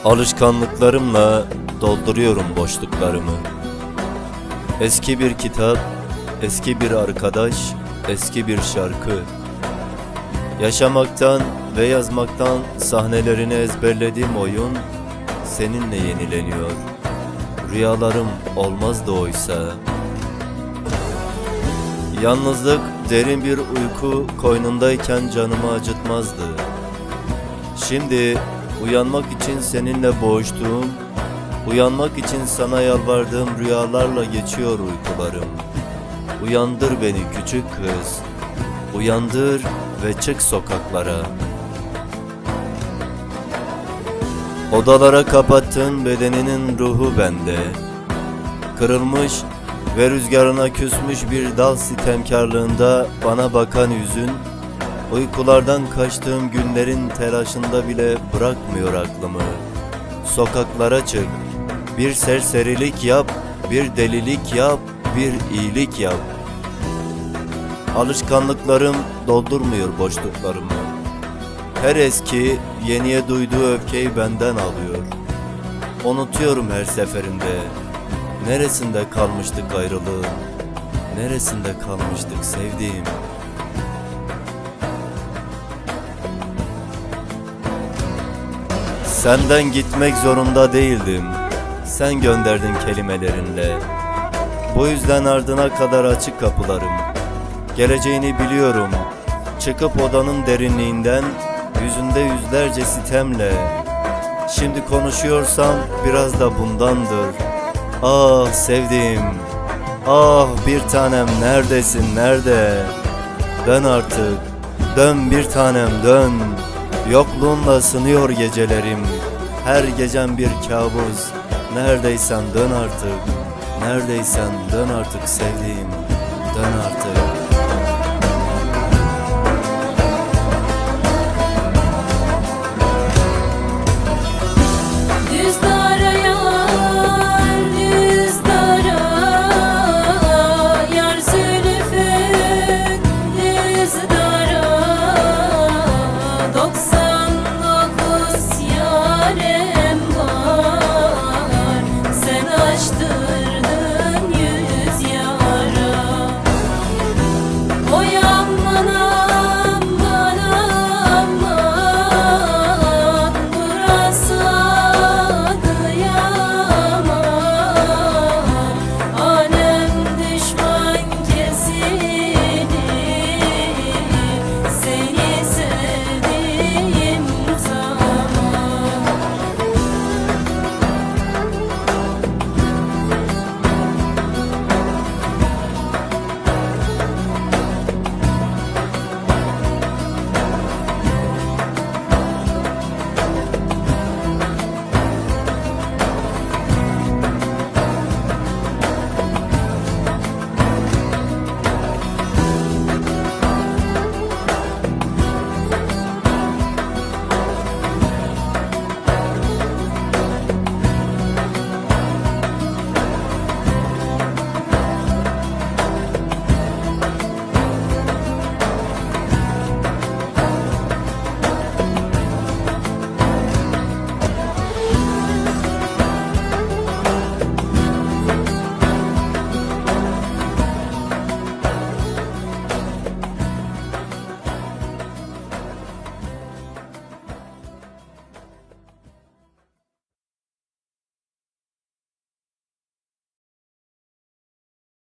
Alışkanlıklarımla dolduruyorum boşluklarımı. Eski bir kitap, eski bir arkadaş, eski bir şarkı. Yaşamaktan ve yazmaktan sahnelerini ezberlediğim oyun seninle yenileniyor. Rüyalarım olmazdı oysa. Yalnızlık derin bir uyku koynundayken canımı acıtmazdı. Şimdi uyanmak için seninle boğuştuğum, uyanmak için sana yalvardığım rüyalarla geçiyor uykularım. Uyandır beni küçük kız, uyandır ve çık sokaklara. Odalara kapattın bedeninin ruhu bende. Kırılmış ve rüzgarına küsmüş bir dal sitemkarlığında bana bakan yüzün, uykulardan kaçtığım günlerin telaşında bile bırakmıyor aklımı. Sokaklara çık, bir serserilik yap, bir delilik yap, bir iyilik yap. Alışkanlıklarım doldurmuyor boşluklarımı. Her eski, yeniye duyduğu öfkeyi benden alıyor. Unutuyorum her seferinde. Neresinde kalmıştık ayrılığın? Neresinde kalmıştık sevdiğim? Senden gitmek zorunda değildim. Sen gönderdin kelimelerinle. Bu yüzden ardına kadar açık kapılarım. Geleceğini biliyorum. Çıkıp odanın derinliğinden, yüzünde yüzlerce sitemle. Şimdi konuşuyorsam biraz da bundandır. Ah sevdiğim, ah bir tanem neredesin nerede? Dön artık, dön bir tanem dön. Yokluğunla sınıyor gecelerim. Her gecem bir kabus. Neredeysen dön artık. Neredeysen dön artık sevdiğim. Dön artık. Yare